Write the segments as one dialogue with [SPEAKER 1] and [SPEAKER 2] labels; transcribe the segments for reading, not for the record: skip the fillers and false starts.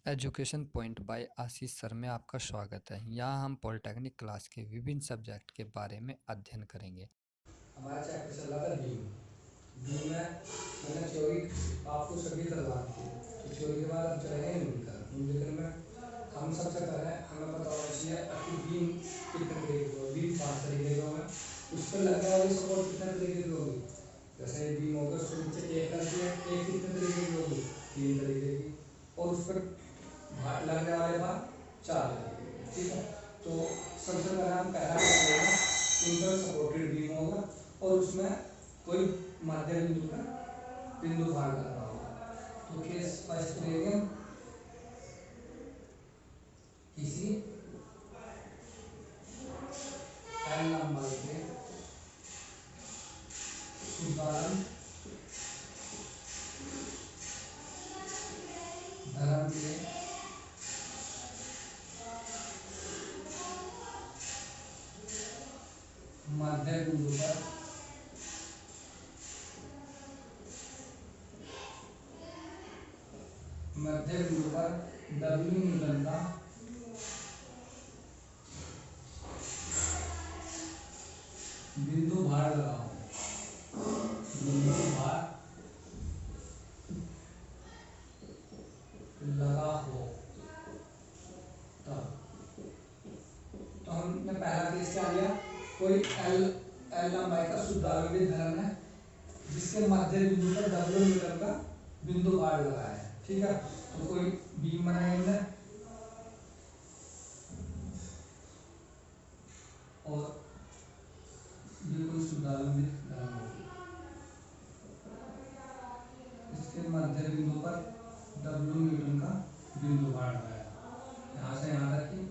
[SPEAKER 1] Education point by Ashish sir में आपका स्वागत है। यहाँ हम पॉलिटेक्निक क्लास के विभिन्न सब्जेक्ट के बारे में अध्ययन करेंगे।
[SPEAKER 2] हमारा चैप्टर चल रहा था बीम। बीम में मैंने थ्योरी आपको सभी करवा दी थी, तो थ्योरी के बाद अब चलेंगे न्यूमेरिकल में हम सबसे पहले हमें पता होना चाहिए कि बीम कितने तरीके की होगी। बीम 5 तरीके की होगा, उस पर लगने वाली सपोर्ट कितने तरीके की होगी। जैसे बीम होगा उसके नीचे एक करती है, एक कितने तरीके की होगी, 3 तरीके की, और उस पर लगने वाले भार 4 तरीके के। ठीक है, तो सबसे पहले हम पहला करेंगे सिंगल सपोर्टेड बीम होगा और उसमें कोई मध्य बिंदु पर बिंदु भार करना होगा। तो केस फर्स्ट लेंगे हम किसी एल लंबाई के सुधारण धर्म के मध्य बिंदु पर डब्ल्यू न्यूटन का बिंदु भार लगाओ। बिंदु भार लगा हो तब तो हमने पहला केस क्या लिया, कोई एल एल लंबाई का शुद्धावेदित धर्म है जिसके मध्य बिंदु पर डब्ल्यू न्यूटन का बिंदु भार लगा है। ठीक है, तो कोई बीम बनाएंगे और बिल्कुल शुद्धावेदित धर्म होगी, इसके मध्य बिंदु पर डब्ल्यू न्यूटन का बिंदु भार लगाया। यहाँ से यहाँ तक की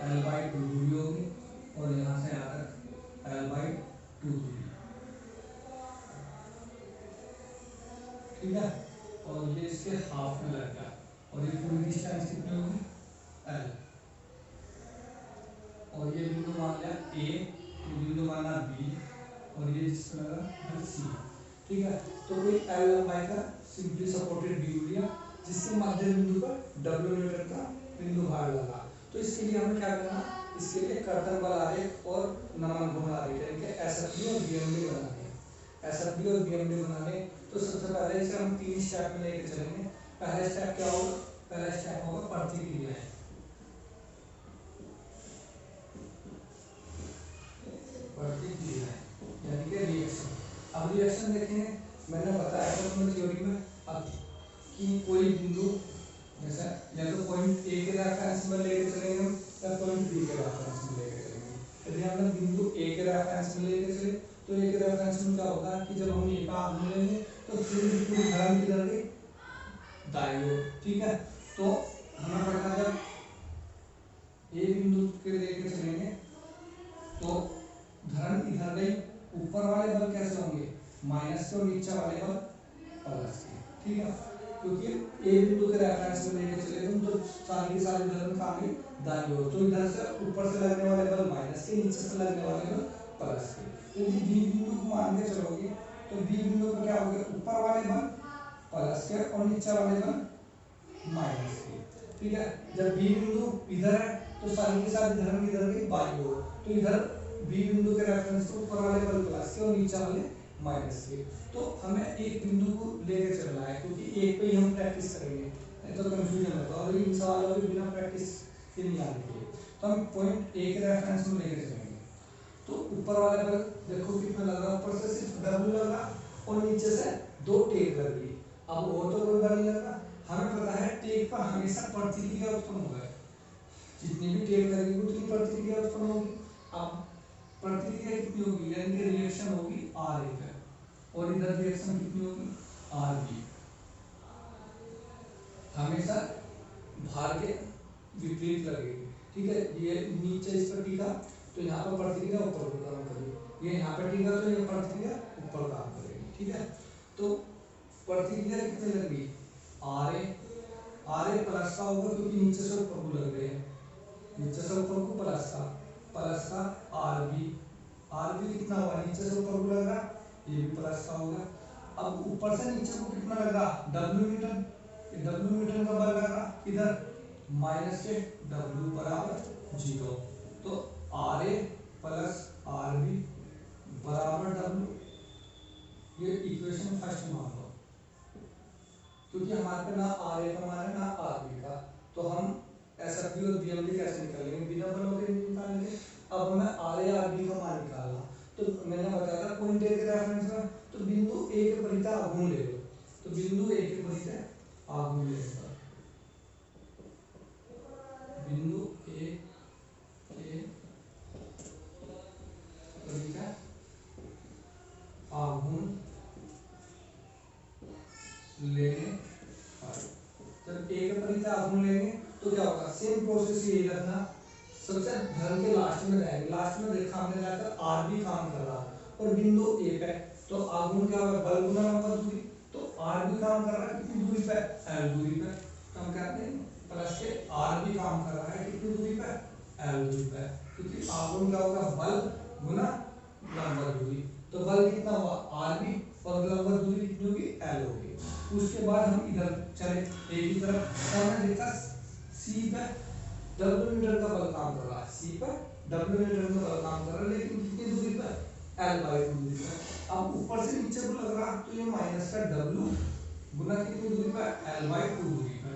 [SPEAKER 2] L/2 दूरी होगी और यहाँ से यहाँ तक L/2 दूरी। ठीक है, और ये इसके हाफ में लग गया और ये पूरी डिस्टेंस कितनी होगी L, और ये बिंदु मान लिया A, ये बिंदु माना B और ये जिसमें लगा C। ठीक है, तो कोई L लंबाई का सिंपली सपोर्टेड बीम लिया जिसके मध्य बिंदु पर W न्यूटन का बिंदु भार लगा। तो इसके लिए हमें क्या करना, इसके लिए कर्तन बल आरेख और नमन घूर्ण आरेख यानी कि एसएफडी और बीएमडी बनाने हैं। एसएफडी और बीएमडी बनाने तो सबसे पहले इसे हम 3 स्टेप में लेकर चलेंगे। पहला स्टेप क्या होगा, पहला स्टेप होगा प्रतिक्रियाएं। प्रतिक्रियाएं यानी कि रिएक्शन। अब रिएक्शन देखेंगे, मैंने बताया था तुम्हें थ्योरी में अब कि कोई बिंदु जैसे या तो पॉइंट ए के रेफरेंस में लेके चलेंगे हम या पॉइंट बी के रेफरेंस में लेके चलेंगे। यदि हमने बिंदु ए के रेफरेंस में लेके चले तो ए के रेफरेंस में क्या होगा कि जब हम ए का आगे लेंगे तो पूरी धर्म किधर गई, दाईं ओर। ठीक है, तो हमें पता जब ए बिंदु के लेके चलेंगे तो धर्म इधर गई, ऊपर वाले बल कैसे होंगे माइनस के और नीचे वाले बल प्लस के। ठीक है, क्योंकि ए बिंदु के रेफरेंस में लेके चले तुम तो सारी की सारी धर्म कहाँ गई दाईं ओर, तो इधर से ऊपर से लगने वाले बल माइनस के, नीचे से लगने वाले बल प्लस के। यदि बी बिंदु को मान के चलोगे तो बी बिंदु पर क्या होगा, ऊपर वाले बल प्लस के और नीचे वाले बल माइनस के। ठीक है, जब बी बिंदु इधर है तो सारी की सारी धर्म इधर गई बाईं ओर, तो इधर बी बिंदु के रेफरेंस में ऊपर वाले बल प्लस के और नीचे वाले माइनस के। तो हमें एक बिंदु को लेकर चलना है क्योंकि एक पे ही हम प्रैक्टिस करेंगे, नहीं तो कंफ्यूजन होगा और इन सवालों के बिना प्रैक्टिस के नहीं आने के लिए। तो हम पॉइंट ए के रेफरेंस में लेकर चलेंगे तो ऊपर वाले बल देखो कितना लग रहा है, ऊपर से सिर्फ डब्ल्यू लगा और नीचे से 2 टेक लग गई। अब और तो कोई बल नहीं लगा, हमें पता है टेक पर हमेशा प्रतिक्रिया उत्पन्न होगा, जितनी भी टेक लगेगी उतनी प्रतिक्रिया उत्पन्न होगी। अब प्रतिक्रिया कितनी होगी यानी कि रिएक्शन होगी आर ए पे और इधर रिएक्शन कितनी होगी आर बी। हमेशा भार के विपरीत लगेगी। ठीक है, ये नीचे इस पर टीका तो यहाँ पर प्रतिक्रिया ऊपर को काम करेगी, ये यहाँ पर टीका तो ये प्रतिक्रिया ऊपर काम करेगी। ठीक है, तो प्रतिक्रिया कितनी लगेगी आर ए प्लस का होगा क्योंकि नीचे से ऊपर को लग रहे हैं, नीचे से ऊपर को प्लस का आर बी कितना होगा, नीचे से ऊपर को लग रहा ये भी प्लस का होगा। अब ऊपर से नीचे को कितना लग रहा डब्ल्यू न्यूटन, डब्ल्यू न्यूटन का बल लग रहा किधर माइनस के W बराबर 0। तो RA प्लस RB बराबर W, ये इक्वेशन फर्स्ट मान लो, क्योंकि हमारे पे ना RA का मान है ना RB का, तो हम SFB और BMD कैसे निकालेंगे, बिना बलों के निकालेंगे। अब हमें RA RB का मान निकालना, तो मैंने बताया था पॉइंट ए के रेफरेंस में, तो बिंदु ए के परिता आघूर्ण ले लो, तो बिंदु ए के परिता आघूर्ण ले लो, बिंदु ए के परिता आघूर्ण लेने पर, जब ए के परिता आघूर्ण लेंगे तो क्या होगा, सेम प्रोसेस यही रखना, सबसे धन के लास्ट में रहेंगे, लास्ट में देखा हमने जाकर RB काम कर रहा और बिंदु ए पे, तो आघूर्ण क्या होगा, बल गुना लंबा दूरी, तो RB काम कर रहा है कितनी दूरी पे, L दूरी पे, तो हम कहते हैं प्लस के RB काम कर रहा है कितनी दूरी पे, L दूरी पे, क्योंकि आघूर्ण क्या होगा, बल गुना लंबा दूरी, तो बल कितना हुआ RB और लंबा दूरी कितनी होगी, L होगी। उसके बाद हम इधर चले एक ही तरफ, हमने देखा C पे W मीटर का बल काम कर रहा है, C पे W मीटर का बल काम कर रहा है, लेकिन कितनी दूरी पे, L/2 दूरी पे। अब ऊपर से नीचे को लग रहा तो ये माइनस का W गुना कितनी दूरी पे, L/2 दूरी पे।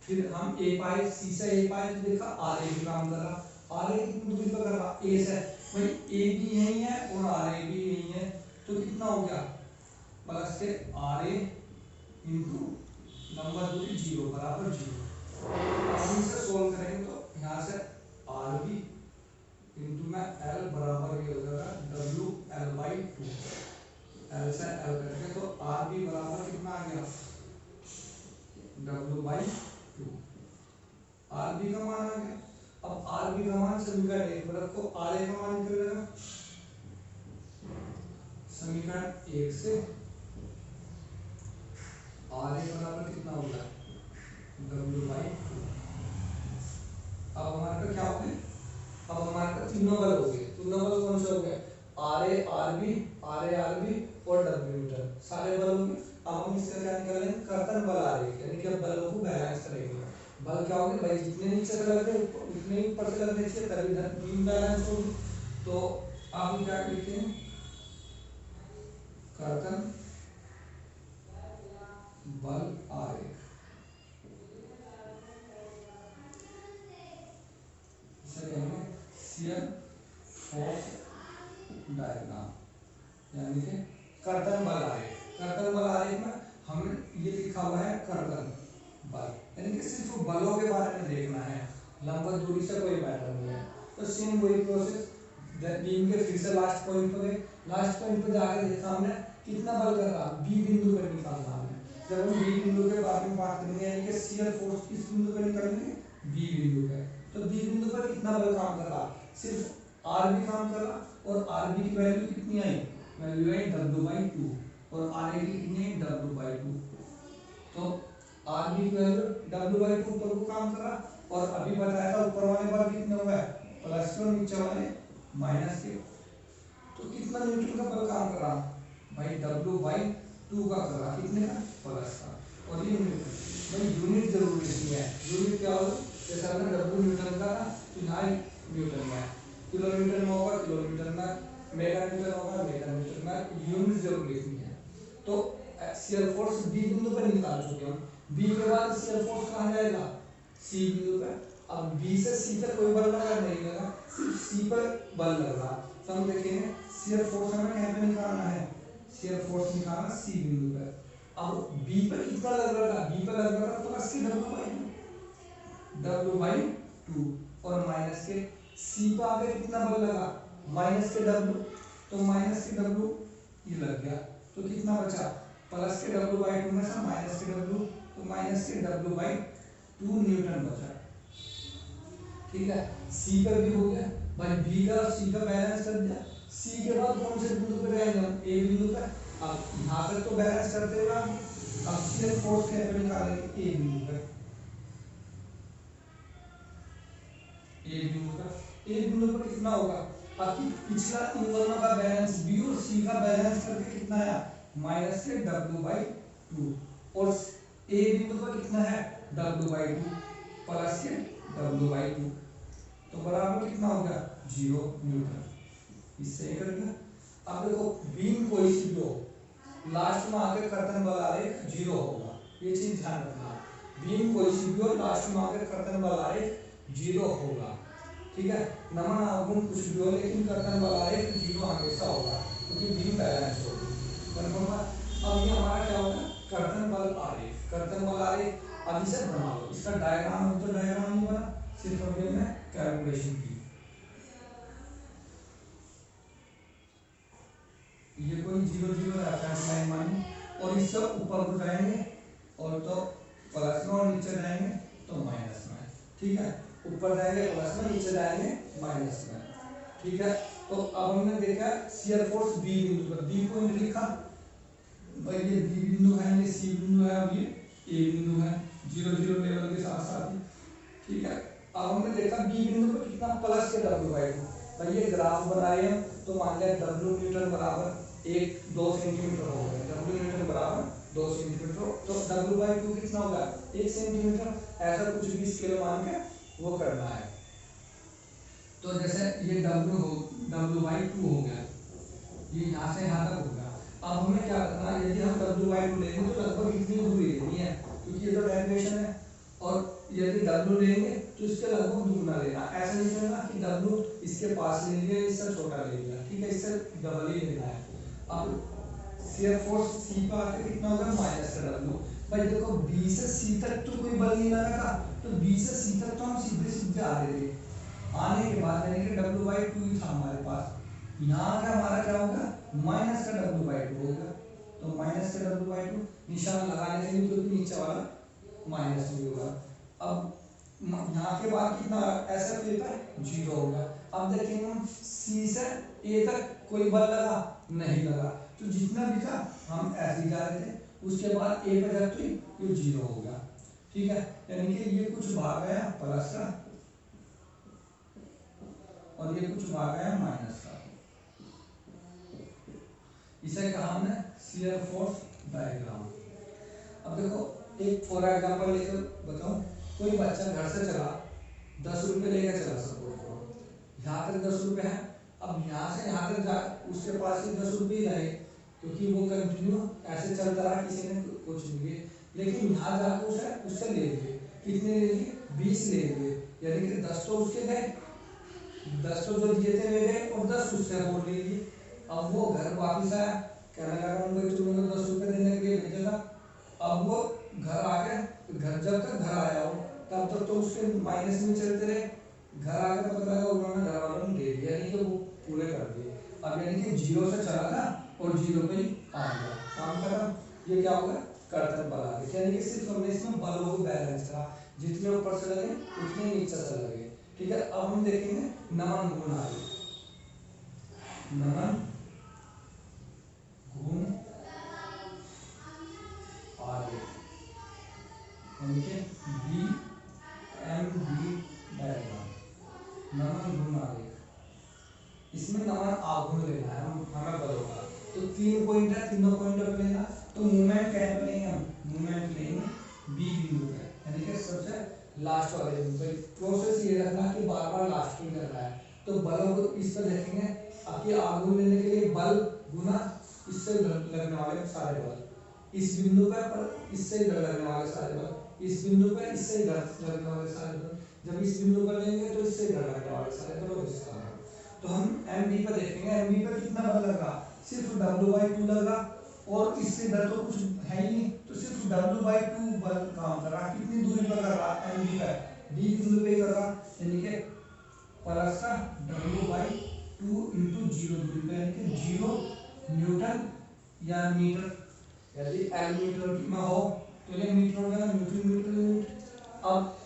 [SPEAKER 2] फिर हम A पाए, C से A पाए तो देखा RA भी काम कर रहा, RA कितनी दूरी पे कर रहा, A से, भाई A भी यही है और RA भी यही है, तो कितना हो गया, प्लस के RA इंटू लंबा दूरी 0 बराबर 0। अब हम इसे सोल्व करेंगे तो यहाँ से RB इंटू में L बराबर ये हो जाएगा WL/2, L से L करके, तो RB बराबर कितना आ गया, W/2, RB का मान आ गया। अब RB का मान समीकरण 1 में रखो, RA का मान निकलेगा समीकरण 1 से RA बराबर कितना होगा, W/2। अब हमारे पास क्या हो गए, अब हमारे पास तीनों बल हो गए, तीनों बल कौन से हो गए, RA RB और W मीटर, सारे बल हो गए। अब हम इसका क्या निकालेंगे, कर्तन बल RA, यानी कि अब बलों को बैलेंस करेंगे। बल क्या होंगे भाई, जितने नीचे से लग रहे उतने ही ऊपर से लगने चाहिए, तभी बीम बैलेंस होगी। तो अब हम क्या लिखते हैं, कर्तन बल RA, शियर फोर्स डायग्राम, यानी कि कर्तन बल आरेख, कर्तन बल आरेख में हमने ये लिखा हुआ है कर्तन बल, यानी कि सिर्फ बलों के बारे में देखना है, लंबवत दूरी से कोई मैटर नहीं है। तो सेम वही प्रोसेस, बीम के फिर से लास्ट पॉइंट पे गए, लास्ट पॉइंट पे जाकर देखा हमने कितना बल कर रहा, बी बिंदु पर निकालना हमने। जब हम बी बिंदु के बारे में बात करेंगे, यानी कि शियर फोर्स किस बिंदु पर निकालेंगे, बी बिंदु पे, तो बी बिंदु पर कितना बल काम कर रहा, सिर्फ RB काम कर रहा और RB की वैल्यू कितनी आई, वैल्यू आई W/2 और RA की कितनी है, W/2। तो RB की वैल्यू W/2 ऊपर को काम कर रहा, और अभी बताया था ऊपर वाले बल कितने हुए, प्लस के और नीचे वाले माइनस के, तो कितना न्यूटन का बल काम कर रहा भाई, W/2 का कर रहा, कितने का, प्लस का, और ये न्यूटन, भाई यूनिट जरूर लिखनी है, यूनिट क्या होगा, जैसे हमने W न्यूटन का था तो यहाँ न्यूटन में, किलोमीटर में होगा किलोमीटर में, मेगा न्यूटन होगा मेगा न्यूटन में, यूनिट जरूर लिखनी है। तो शियर फोर्स बी बिंदु पर निकाल चुके हम, बी के बाद शियर फोर्स कहाँ जाएगा, सी बिंदु पे। अब बी से सी तक कोई बल लगा नहीं लगा, सिर्फ सी पर बल लग रहा, तो हम देखेंगे शियर फोर्स हमें कहाँ पे निकालना है, शियर फोर्स निकालना सी बिंदु पे। अब बी पर कितना लग रहा था, बी पर लग रहा था प्लस के W/2 और माइनस के सी पे आगे कितना बल लगा, माइनस के W, तो माइनस के W ये लग गया, तो कितना बचा, प्लस के W/2 में से माइनस के W, तो माइनस के W/2 न्यूटन बचा। ठीक है, सी पर भी हो गया भाई, बी का और सी का बैलेंस कर दिया। सी के बाद कौन से बिंदु पे रहेंगे हम, ए बिंदु पे। अब यहाँ पर तो बैलेंस करते हुए अब शियर फोर्स कहाँ पे निकालेंगे, ए बिंदु पे, ए बिंदु पर। ए बिंदु पर कितना होगा, बाकी पिछला इन दोनों का बैलेंस बी और सी का बैलेंस करके कितना आया, माइनस के W/2, और ए बिंदु पर कितना है W/2 प्लस के W/2, तो बराबर कितना हो गया 0 न्यूटन। इससे कर दिया। अब देखो बीम कोई सी भी हो, लास्ट में आकर कर्तन बल आरेख 0 होगा, ये चीज ध्यान रखना। बीम कोई सी भी हो, लास्ट में आकर कर्तन बल आरेख 0 होगा, ठीक है। नमन आघूर्ण कुछ भी हो, लेकिन कर्तन बल आरेख 0 हमेशा होगा, क्योंकि बीम बैलेंस होगी। कन्फर्म है। अब ये हमारा क्या होगा कर्तन बल आरेख। कर्तन बल आरेख अब इसे बना लो, इसका डायग्राम तो डायग्राम नहीं बना, सिर्फ हमने कैलकुलेशन की। ये कोई 0 0 रेफरेंस लाइन मानी, और इससे ऊपर को जाएंगे और तो प्लस में, और नीचे जाएंगे तो माइनस में, ठीक है। ऊपर जाएंगे प्लस में, नीचे जाएंगे माइनस में, ठीक है। तो अब हमने देखा शियर फोर्स बी बिंदु पर, बी पॉइंट लिखा भाई, ये बी बिंदु है, ये सी बिंदु है, और ये ए बिंदु है, 0 0 लेवल के साथ साथ ही, ठीक है। अब हमने देखा बी बिंदु पर कितना प्लस के W/2, भाई ये ग्राफ बनाए हम, तो मान लिया W न्यूटन बराबर 2 सेंटीमीटर हो गया, W न्यूटन बराबर 2 सेंटीमीटर, तो W/2 कितना होगा 1 सेंटीमीटर, ऐसा कुछ भी स्केल मान के वो करना है। तो जैसे ये W/2 हो गया, ये यहाँ से यहाँ तक होगा। अब हमें क्या करना है, यदि हम W/2 लेंगे तो लगभग कितनी दूरी लेनी है, क्योंकि ये तो डेरिवेशन है, और यदि W लेंगे तो इसके लगभग दुगना लेना, ऐसा नहीं करना कि W इसके पास ले लिया, इससे छोटा ले लिया, ठीक है, इससे डबल ही लेना है। अब शियर फोर्स C पर आके कितना होगा माइनस का W। भाई देखो B से C तक तो कोई बल नहीं लगा, तो B से C तक तो हम सीधे सीधे आ रहे थे, आने के बाद यानी कि W/2 ही था हमारे पास, यहाँ का हमारा क्या होगा माइनस का W/2 होगा, तो माइनस का W/2 निशान लगाने से भी, क्योंकि नीचे वाला माइनस भी होगा। अब यहाँ के बाद कितना ऐसा पेपर 0 होगा। अब देखेंगे हम C से A तक कोई बल लगा नहीं लगा, तो जितना भी था हम ऐसे ही जा रहे थे, उसके बाद A पे जब तो ये 0 होगा, ठीक है। यानी कि ये कुछ भाग गया प्लस का, और ये कुछ भाग गया माइनस का। इसे कहा हमने शियर फोर्स डायग्राम। अब देखो एक फॉर एग्जांपल लेकर बताऊं, कोई बच्चा घर से चला 10 रुपए लेकर चला, सपोज करो यहाँ तक 10 रुपए है, अब यहाँ से यहाँ तक जा उसके पास ही 10 रुपये रहे, क्योंकि वो कंटिन्यू ऐसे चलता रहा, किसी ने कुछ नहीं लिए, लेकिन यहाँ जाकर उससे ले लिए, कितने ले लिए 20 ले लिए, यानी कि 10 तो उसके गए, 10 तो जो दिए थे ले गए, और 10 उससे और ले लिए। अब वो घर वापिस आया, कहने लगा उनको तुमने 10 रुपये देने के लिए भेजा था। अब वो घर आके, घर जब तक घर आया हो तब तक तो उसके माइनस में चलते रहे, घर आकर पता लगा उन्होंने घर वालों ने दे दिया, नहीं तो वो पूरे कर दिए। अब यानी कि 0 से चला था और 0 पे ही आ गया, काम खत्म। ये क्या होगा कर्तन बल आरेख, यानी कि सिर्फ हमने इसमें बलों को बैलेंस करा, जितने ऊपर से लगे उतने नीचे से लगे, ठीक है। अब हम देखेंगे नमन घूर्ण आरेख। नमन घूर्ण आरेख यानी कि BMD डायग्राम, नमन घूर्ण आरेख। इसमें नमन आघूर्ण लेना है हमें बलों का, तो 3 पॉइंट है, तीनों पॉइंट पे लेना, तो मूवमेंट कहाँ पे लेंगे हम, मूवमेंट लेंगे B बिंदु पे, यानी कि सबसे लास्ट वाले बिंदु पे। प्रोसेस ये रखना कि बार बार लास्ट में करना है, तो बलों को इस पर देखेंगे, आपके आघूर्ण लेने के लिए बल गुना इससे लगने वाले सारे बल, इस बिंदु पर इससे लगने वाले सारे बल, इस बिंदु पर इससे लगने वाले सारे बल, जब इस बिंदु पर लेंगे तो इससे लगने वाले सारे बल, और इसका। तो हम MB पर देखेंगे, MB पर कितना बल लगा, सिर्फ W/2 लगा, और इससे इधर तो कुछ है ही नहीं, तो सिर्फ W/2 बल काम कर रहा, कितनी दूरी पर कर रहा MB पर, B बिंदु पे कर रहा, यानी कि प्लस का W/2 × 0 दूरी पे, यानी कि 0 न्यूटन या मीटर, यदि L मीटर में हो तो ये मीटर हो गया, न्यूटन मीटर। अब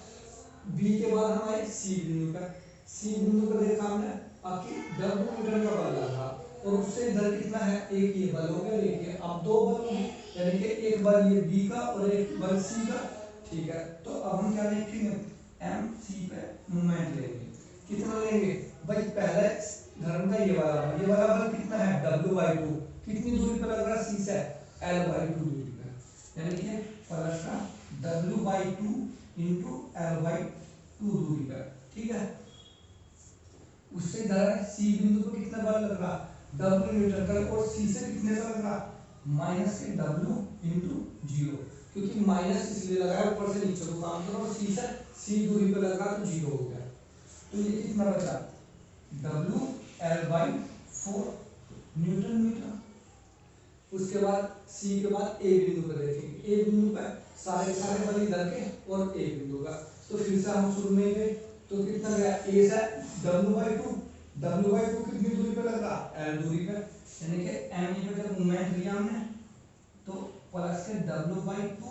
[SPEAKER 2] B के बाद हमारे C बिंदु पर, C बिंदु पर देखा हमने आपकी W मीटर का बल लगा, और उससे इधर कितना है, एक ये बल हो गया, एक ये, अब 2 बल होंगे, यानी कि एक बल ये B का और एक बल C का, ठीक है। तो अब हम क्या लिखेंगे, MC पे मूवमेंट लेंगे, कितना लेंगे भाई, पहले धर्म का ये वाला बल कितना है W/2, कितनी दूरी पर लग रहा है C से, L/2 दूरी पर, यानी कि प्लस का W/2 इंटू L/2 दूरी पर, ठीक है। उससे इधर सी बिंदु पर कितना बल लग रहा, W न्यूटन का, और सी से कितने पर लग रहा, माइनस के W इंटू 0, क्योंकि माइनस इसलिए लगाया ऊपर से नीचे को काम करो, और सी से सी दूरी पर लगा तो 0 हो गया। तो ये कितना बचा, WL/4 न्यूटन मीटर। उसके बाद सी के बाद ए बिंदु पर देखेंगे, ए बिंदु पर सारे सारे बल इधर के और ए बिंदु का, तो फिर से हम शुरू में गए तो कितना गया, ए से W/2 कितनी दूरी पे लग रहा, L दूरी पे, यानी कि m पे जब मूवमेंट लिया हमने तो प्लस के W/2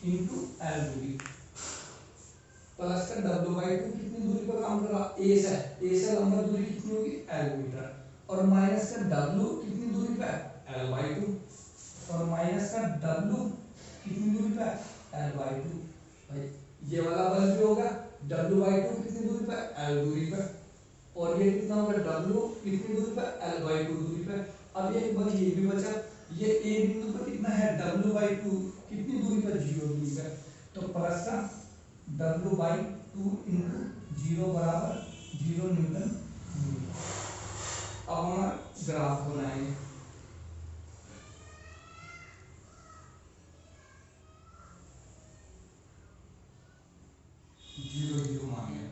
[SPEAKER 2] इंटू L दूरी, प्लस का W/2 कितनी दूरी पर काम कर रहा, ए से लंबा दूरी कितनी होगी, L मीटर, और माइनस का W कितनी दूरी पे, L/2, और माइनस का W कितनी दूरी पे, L/2। भाई ये वाला बल भी होगा, W/2 कितनी दूरी पे, L दूरी पे, और ये कितना होगा, W कितनी दूरी पे, L/2 दूरी पे। अब एक बल ये भी बचा, ये ए बिंदु पर कितना है, W/2 कितनी दूरी पर, 0 दूरी पे, तो प्लस का W/2 इंटू 0 बराबर 0 न्यूटन दूरी। अब हमारा ग्राफ बनाएंगे, जीरो मांगे,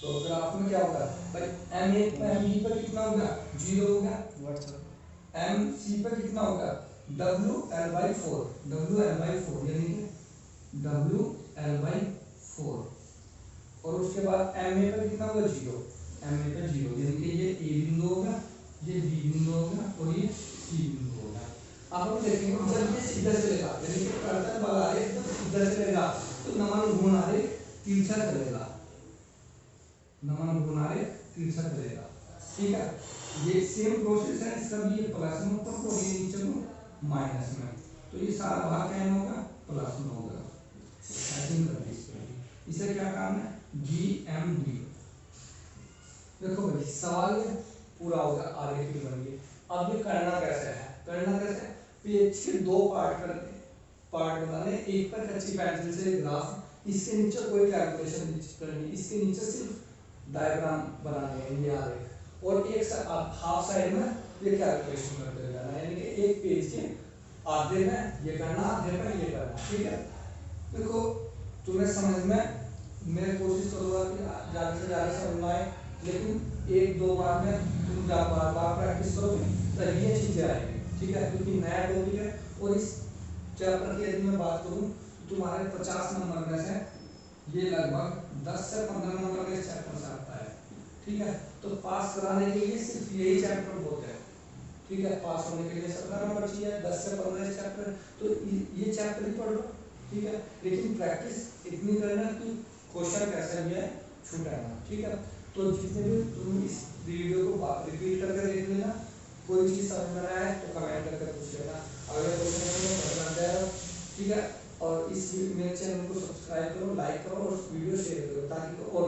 [SPEAKER 2] तो ग्राफ में क्या होगा भाई, M1 पर M पर कितना होगा, 0 होगा, MC पर कितना होगा, WL/4 यानी कि WL/4, और उसके बाद MA पर कितना होगा, 0, MA पर 0, यानी कि ये A बिंदु होगा, ये B बिंदु होगा, और ये C बिंदु होगा। अब हम देखेंगे जब ये सीधा चलेगा, यानी कि कर्तन बल आरेख जब सीधा चलेगा तो नमन घूर्ण आरेख तिरछा चलेगा, नमन घूर्ण आरेख तिरछा चलेगा, ठीक है। ये सेम प्रोसेस है, इसका भी ये प्लस में ऊपर को, ये नीचे को माइनस में, तो ये सारा भाग क्या होगा, प्लस में होगा, ऐसे कर दीजिए। इसे क्या काम है, GMD। देखो भाई सवाल ये पूरा होगा, आगे फिर बनेंगे। अब ये करना कैसे है, करना कैसे, पेज के दो पार्ट बनाने, एक पर कच्ची पेंसिल से ग्राफ, इसके नीचे कोई कैलकुलेशन करनी, इसके नीचे सिर्फ डायग्राम बनाने हैं, ये आरेख, और एक हाफ साइड में ये कैलकुलेशन करते जाना, यानी कि एक पेज के आधे में ये करना, आधे में ये करना, ठीक है। देखो तुम्हें समझ में, मैं कोशिश करूँगा कि ज़्यादा से ज़्यादा समझ में आए, लेकिन एक दो बार में तुम बार बार प्रैक्टिस करोगे तो ये चीज़ें आएंगी, ठीक है, क्योंकि नया टॉपिक है। और इस चैप्टर की यदि मैं बात करूँ तो तुम्हारे 50 नंबर में से ये लगभग 10 से 15 नंबर का इस चैप्टर से आता है, ठीक है। तो पास कराने के लिए सिर्फ यही चैप्टर बहुत है, ठीक है। पास होने के लिए 17 नंबर चाहिए, 10 से 15 इस चैप्टर, तो ये चैप्टर ही पढ़ लो, ठीक है। लेकिन प्रैक्टिस इतनी करना कि क्वेश्चन कैसे भी है छूटे ना, ठीक है। तो जितने भी तुम इस वीडियो को रिपीट करके देख लेना, कोई चीज़ समझ में आए तो कमेंट करके पूछ लेना, अगले क्वेश्चन बता जाएगा, ठीक है। और इस मेरे चैनल को सब्सक्राइब करो, लाइक करो और वीडियो शेयर करो, ताकि और